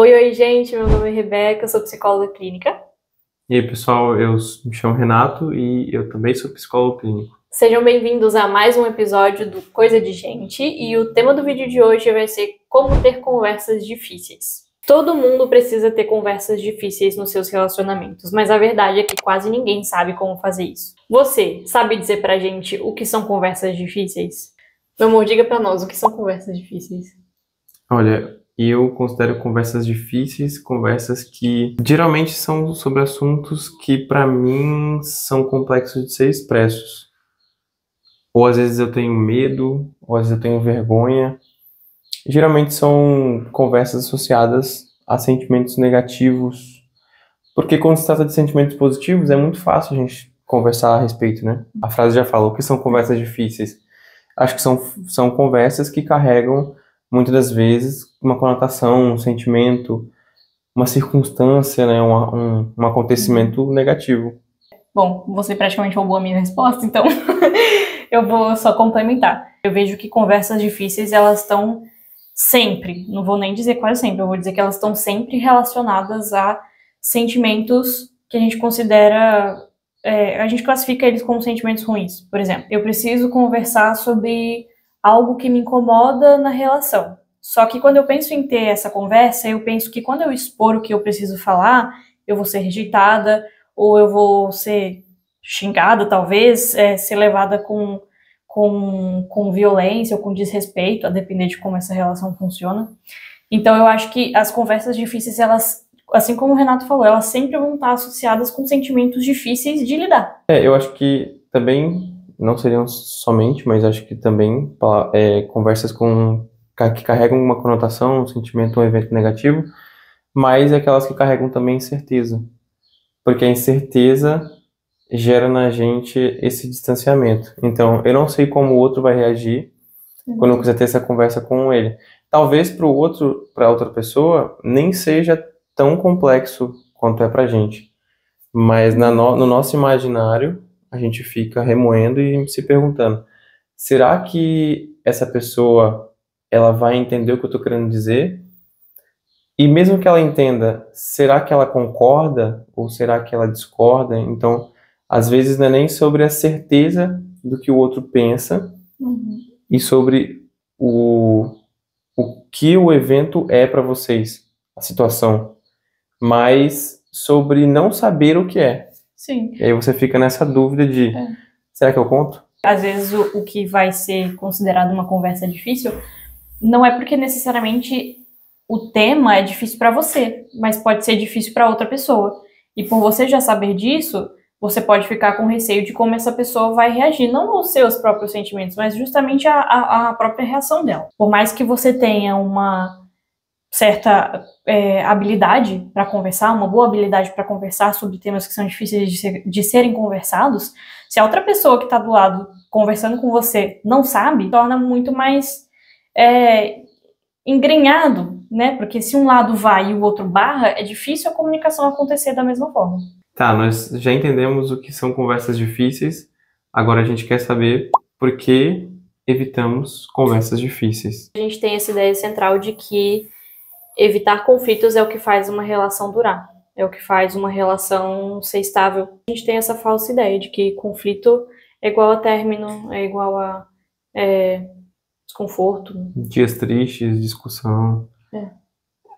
Oi, gente, meu nome é Rebeca, eu sou psicóloga clínica. E aí, pessoal, eu me chamo Renato e eu também sou psicólogo clínico. Sejam bem-vindos a mais um episódio do Coisa de Gente, e o tema do vídeo de hoje vai ser como ter conversas difíceis. Todo mundo precisa ter conversas difíceis nos seus relacionamentos, mas a verdade é que quase ninguém sabe como fazer isso. Você sabe dizer pra gente o que são conversas difíceis? Meu amor, diga pra nós o que são conversas difíceis. Olha, eu considero conversas difíceis, conversas que geralmente são sobre assuntos que para mim são complexos de ser expressos. Ou às vezes eu tenho medo, ou às vezes eu tenho vergonha. Geralmente são conversas associadas a sentimentos negativos, porque quando se trata de sentimentos positivos é muito fácil a gente conversar a respeito, né? A frase já fala, o que são conversas difíceis? Acho que são conversas que carregam, muitas das vezes, uma conotação, um sentimento, uma circunstância, né, um acontecimento negativo. Bom, você praticamente roubou a minha resposta, então eu vou só complementar. Eu vejo que conversas difíceis, elas estão sempre, não vou nem dizer quase sempre, eu vou dizer que elas estão sempre relacionadas a sentimentos que a gente considera, a gente classifica eles como sentimentos ruins. Por exemplo, eu preciso conversar sobre algo que me incomoda na relação. Só que quando eu penso em ter essa conversa, eu penso que quando eu expor o que eu preciso falar, eu vou ser rejeitada, ou eu vou ser xingada, talvez, ser levada com violência ou com desrespeito, a depender de como essa relação funciona. Então, eu acho que as conversas difíceis, elas, assim como o Renato falou, elas sempre vão estar associadas com sentimentos difíceis de lidar. Eu acho que também, não seriam somente, mas acho que também conversas que carregam uma conotação, um sentimento, um evento negativo, mas aquelas que carregam também incerteza. Porque a incerteza gera na gente esse distanciamento. Então, eu não sei como o outro vai reagir quando eu quiser ter essa conversa com ele. Talvez para o outro, para outra pessoa, nem seja tão complexo quanto é para a gente. Mas no nosso imaginário, a gente fica remoendo e se perguntando: será que essa pessoa ela vai entender o que eu estou querendo dizer? E mesmo que ela entenda, será que ela concorda ou será que ela discorda? Então, às vezes não é nem sobre a certeza do que o outro pensa Uhum. e sobre o que o evento é para vocês, a situação, mas sobre não saber o que é. Sim. E aí você fica nessa dúvida de, será que eu conto? Às vezes o que vai ser considerado uma conversa difícil não é porque necessariamente o tema é difícil para você, mas pode ser difícil para outra pessoa. E por você já saber disso, você pode ficar com receio de como essa pessoa vai reagir, não os seus próprios sentimentos, mas justamente a própria reação dela. Por mais que você tenha uma certa habilidade para conversar, uma boa habilidade para conversar sobre temas que são difíceis de serem conversados, se a outra pessoa que está do lado conversando com você não sabe, torna muito mais engrenhado, né? Porque se um lado vai e o outro barra, é difícil a comunicação acontecer da mesma forma. Tá, nós já entendemos o que são conversas difíceis, agora a gente quer saber por que evitamos conversas difíceis. A gente tem essa ideia central de que evitar conflitos é o que faz uma relação durar, é o que faz uma relação ser estável. A gente tem essa falsa ideia de que conflito é igual a término, é igual a desconforto. Dias tristes, discussão. É.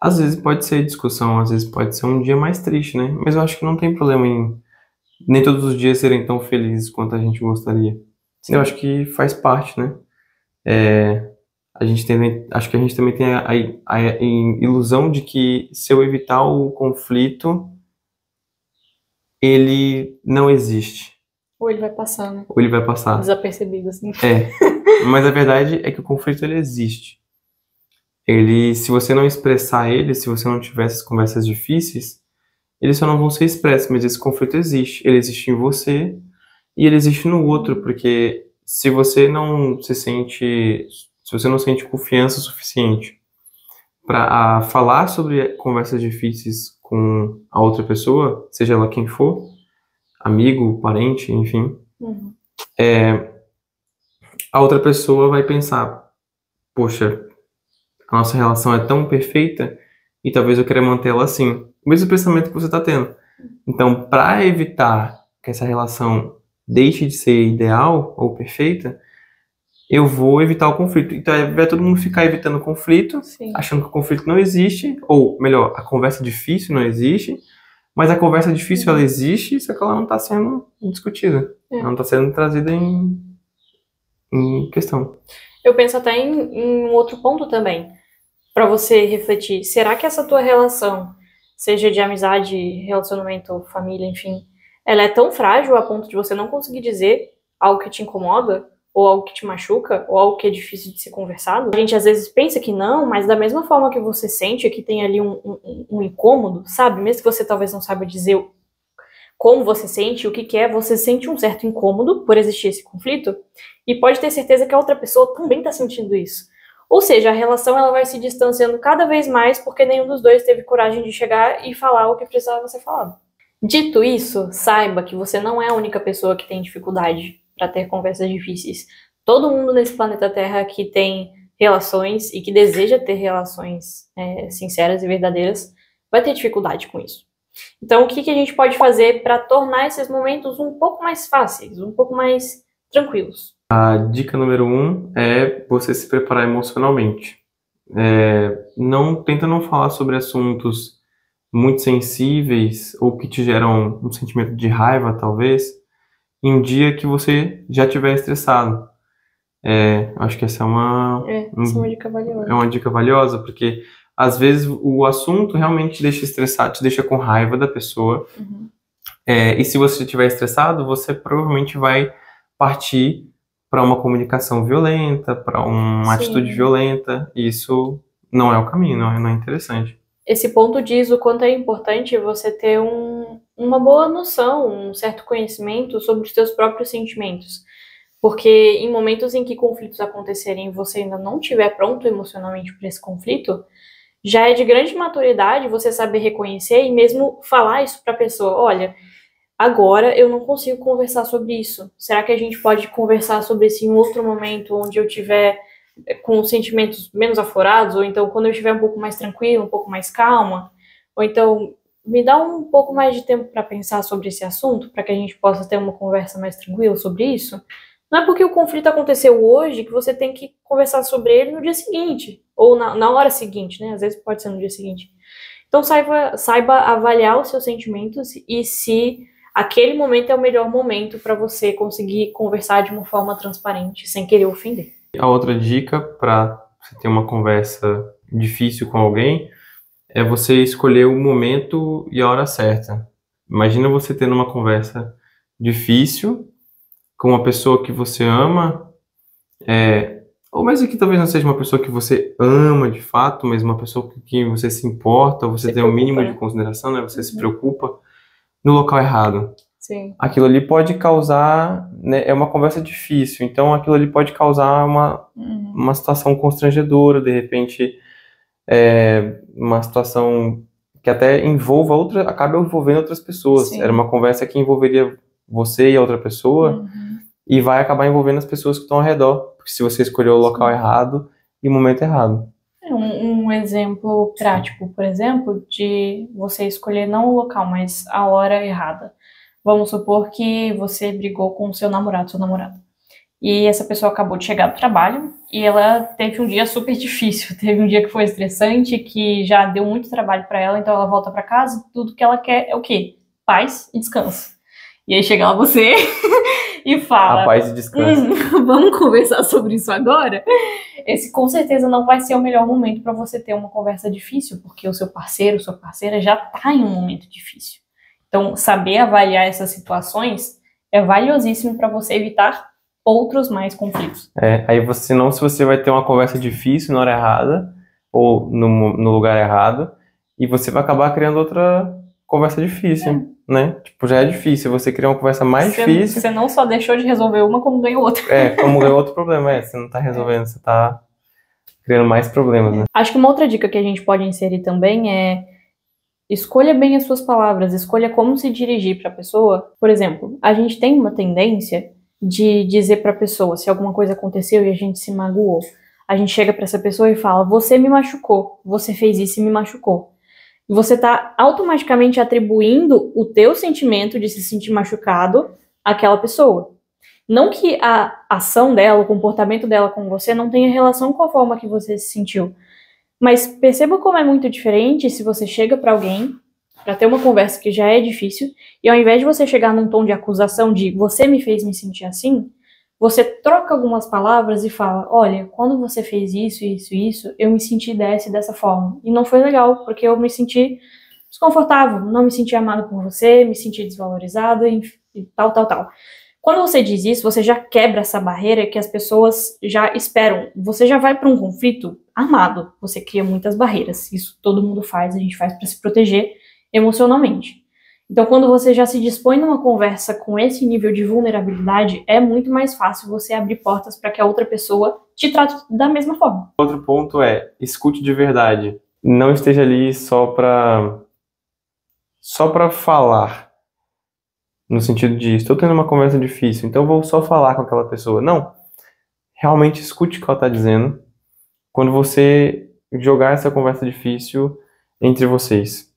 Às vezes pode ser discussão, às vezes pode ser um dia mais triste, né? Mas eu acho que não tem problema em nem todos os dias serem tão felizes quanto a gente gostaria. Sim. Eu acho que faz parte, né? A gente tem, acho que a gente também tem a ilusão de que se eu evitar o conflito, ele não existe. Ou ele vai passando. Ou ele vai passar. Desapercebido, assim. Mas a verdade é que o conflito ele existe. Ele, se você não expressar ele, se você não tiver essas conversas difíceis, eles só não vão ser expressos, mas esse conflito existe. Ele existe em você e ele existe no outro, porque se você não se sente, se você não sente confiança suficiente para falar sobre conversas difíceis com a outra pessoa, seja ela quem for, amigo, parente, enfim, a outra pessoa vai pensar, poxa, a nossa relação é tão perfeita e talvez eu queira mantê-la assim. O mesmo pensamento que você está tendo. Então, para evitar que essa relação deixe de ser ideal ou perfeita, eu vou evitar o conflito. Então, vai todo mundo ficar evitando o conflito, Sim. achando que o conflito não existe, ou melhor, a conversa difícil não existe, mas a conversa difícil ela existe, só que ela não está sendo discutida. Ela não está sendo trazida em questão. Eu penso até em um outro ponto também, para você refletir. Será que essa tua relação, seja de amizade, relacionamento, família, enfim, ela é tão frágil a ponto de você não conseguir dizer algo que te incomoda, ou algo que te machuca, ou algo que é difícil de ser conversado? A gente às vezes pensa que não, mas da mesma forma que você sente que tem ali um incômodo, sabe? Mesmo que você talvez não saiba dizer como você sente, o que que é, você sente um certo incômodo por existir esse conflito, e pode ter certeza que a outra pessoa também está sentindo isso. Ou seja, a relação ela vai se distanciando cada vez mais porque nenhum dos dois teve coragem de chegar e falar o que precisava ser falado. Dito isso, saiba que você não é a única pessoa que tem dificuldade para ter conversas difíceis. Todo mundo nesse planeta Terra que tem relações e que deseja ter relações sinceras e verdadeiras vai ter dificuldade com isso. Então, o que a gente pode fazer para tornar esses momentos um pouco mais fáceis, um pouco mais tranquilos? A dica número 1 é você se preparar emocionalmente. Tenta não falar sobre assuntos muito sensíveis ou que te geram um sentimento de raiva, talvez, em um dia que você já estiver estressado. Acho que essa é uma dica valiosa. É uma dica valiosa, porque às vezes o assunto realmente te deixa estressado, te deixa com raiva da pessoa. E se você estiver estressado, você provavelmente vai partir para uma comunicação violenta, para uma atitude violenta. E isso não é o caminho, não é interessante. Esse ponto diz o quanto é importante você ter uma boa noção, um certo conhecimento sobre os seus próprios sentimentos. Porque em momentos em que conflitos acontecerem e você ainda não estiver pronto emocionalmente para esse conflito, já é de grande maturidade você saber reconhecer e mesmo falar isso para a pessoa. Olha, agora eu não consigo conversar sobre isso. Será que a gente pode conversar sobre isso em outro momento, onde eu tiver com sentimentos menos aflorados, ou então quando eu estiver um pouco mais tranquilo, um pouco mais calma, ou então me dá um pouco mais de tempo para pensar sobre esse assunto, para que a gente possa ter uma conversa mais tranquila sobre isso? Não é porque o conflito aconteceu hoje que você tem que conversar sobre ele no dia seguinte, ou na hora seguinte, né? Às vezes pode ser no dia seguinte. Então saiba avaliar os seus sentimentos e se aquele momento é o melhor momento para você conseguir conversar de uma forma transparente, sem querer ofender. A outra dica para você ter uma conversa difícil com alguém é você escolher o momento e a hora certa. Imagina você tendo uma conversa difícil com uma pessoa que você ama, ou mesmo que talvez não seja uma pessoa que você ama de fato, mas uma pessoa com quem você se importa, ou você tem um mínimo de consideração, né? Você se preocupa no local errado. Sim. Aquilo ali pode causar, né, é uma conversa difícil, então aquilo ali pode causar uma situação constrangedora, de repente, uma situação que até acaba envolvendo outras pessoas. Sim. Era uma conversa que envolveria você e a outra pessoa, e vai acabar envolvendo as pessoas que estão ao redor, porque se você escolheu o local errado e o momento errado. Um exemplo prático, por exemplo, de você escolher não o local, mas a hora errada. Vamos supor que você brigou com o seu namorado, sua namorada. E essa pessoa acabou de chegar do trabalho e ela teve um dia super difícil. Teve um dia que foi estressante, que já deu muito trabalho para ela, então ela volta para casa e tudo que ela quer é o quê? Paz e descanso. E aí chega lá você e fala... A paz e descanso. Vamos conversar sobre isso agora? Esse com certeza não vai ser o melhor momento para você ter uma conversa difícil, porque o seu parceiro, sua parceira já está em um momento difícil. Então, saber avaliar essas situações é valiosíssimo para você evitar outros mais conflitos. Aí se você vai ter uma conversa difícil na hora errada, ou no lugar errado, e você vai acabar criando outra conversa difícil, né? Tipo, já é difícil, você criar uma conversa mais difícil... Você não só deixou de resolver uma, como ganhou outra. Como ganhou outro problema, você não tá resolvendo, você tá criando mais problemas, né? Acho que uma outra dica que a gente pode inserir também é escolha bem as suas palavras, escolha como se dirigir para a pessoa. Por exemplo, a gente tem uma tendência de dizer para a pessoa, se alguma coisa aconteceu e a gente se magoou, a gente chega para essa pessoa e fala, você me machucou, você fez isso e me machucou. E você está automaticamente atribuindo o teu sentimento de se sentir machucado àquela pessoa. Não que a ação dela, o comportamento dela com você não tenha relação com a forma que você se sentiu. Mas perceba como é muito diferente se você chega para alguém para ter uma conversa que já é difícil, e ao invés de você chegar num tom de acusação de você me fez me sentir assim, você troca algumas palavras e fala, olha, quando você fez isso, eu me senti dessa forma. E não foi legal, porque eu me senti desconfortável, não me senti amada por você, me senti desvalorizada e tal. Quando você diz isso, você já quebra essa barreira que as pessoas já esperam. Você já vai para um conflito armado. Você cria muitas barreiras. Isso todo mundo faz, a gente faz para se proteger emocionalmente. Então, quando você já se dispõe numa conversa com esse nível de vulnerabilidade, é muito mais fácil você abrir portas para que a outra pessoa te trate da mesma forma. Outro ponto é, escute de verdade. Não esteja ali só para falar. No sentido de, estou tendo uma conversa difícil, então vou só falar com aquela pessoa. Não. Realmente escute o que ela está dizendo quando você jogar essa conversa difícil entre vocês.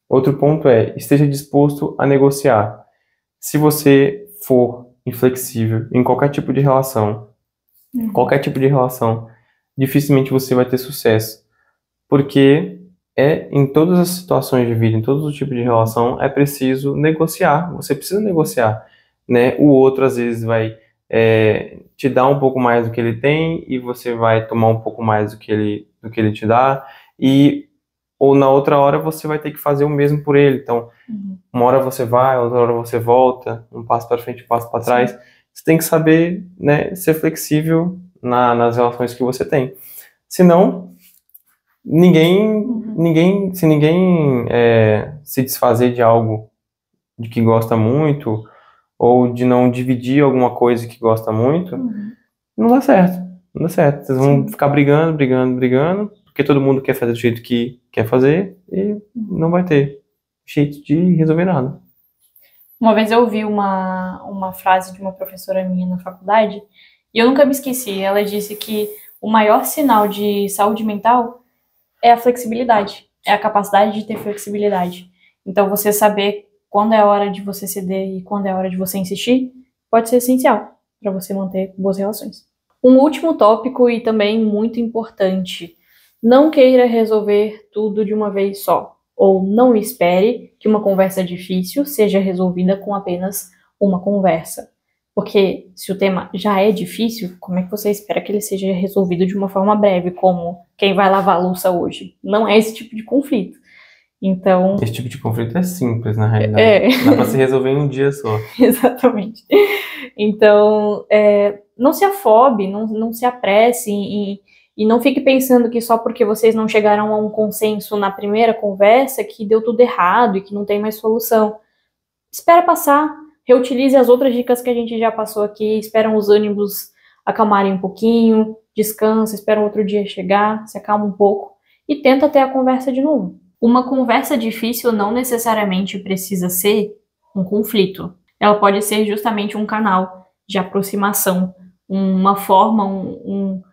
Outro ponto é, esteja disposto a negociar. Se você for inflexível em qualquer tipo de relação, dificilmente você vai ter sucesso. Porque em todas as situações de vida, em todos os tipos de relação, é preciso negociar. Você precisa negociar, né? O outro, às vezes, vai te dar um pouco mais do que ele tem e você vai tomar um pouco mais do que ele te dá. Ou na outra hora você vai ter que fazer o mesmo por ele. Então, uma hora você vai, outra hora você volta, um passo para frente, um passo para trás. Você tem que saber, né, ser flexível nas relações que você tem. Senão, se ninguém se desfazer de algo de que gosta muito, ou de não dividir alguma coisa que gosta muito, não dá certo. Não dá certo. Vocês vão ficar brigando, porque todo mundo quer fazer do jeito que quer fazer e não vai ter jeito de resolver nada. Uma vez eu ouvi uma frase de uma professora minha na faculdade e eu nunca me esqueci. Ela disse que o maior sinal de saúde mental é a flexibilidade, é a capacidade de ter flexibilidade. Então você saber quando é a hora de você ceder e quando é a hora de você insistir pode ser essencial para você manter boas relações. Um último tópico e também muito importante. Não queira resolver tudo de uma vez só, ou não espere que uma conversa difícil seja resolvida com apenas uma conversa. Porque se o tema já é difícil, como é que você espera que ele seja resolvido de uma forma breve, como quem vai lavar a louça hoje? Não é esse tipo de conflito. Então... Esse tipo de conflito é simples, na realidade. Dá pra se resolver em um dia só. Exatamente. Então, não se afobe, não se apresse e não fique pensando que só porque vocês não chegaram a um consenso na primeira conversa que deu tudo errado e que não tem mais solução. Espera passar, reutilize as outras dicas que a gente já passou aqui, espera os ânimos acalmarem um pouquinho, descansa, espera outro dia chegar, se acalma um pouco e tenta ter a conversa de novo. Uma conversa difícil não necessariamente precisa ser um conflito. Ela pode ser justamente um canal de aproximação, uma forma, um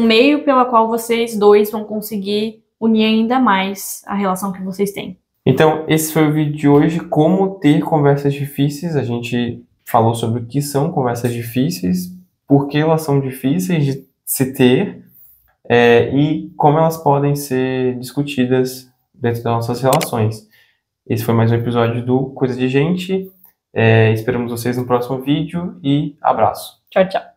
meio pela qual vocês dois vão conseguir unir ainda mais a relação que vocês têm. Então, esse foi o vídeo de hoje, como ter conversas difíceis. A gente falou sobre o que são conversas difíceis, por que elas são difíceis de se ter e como elas podem ser discutidas dentro das nossas relações. Esse foi mais um episódio do Coisa de Gente. Esperamos vocês no próximo vídeo e abraço. Tchau, tchau.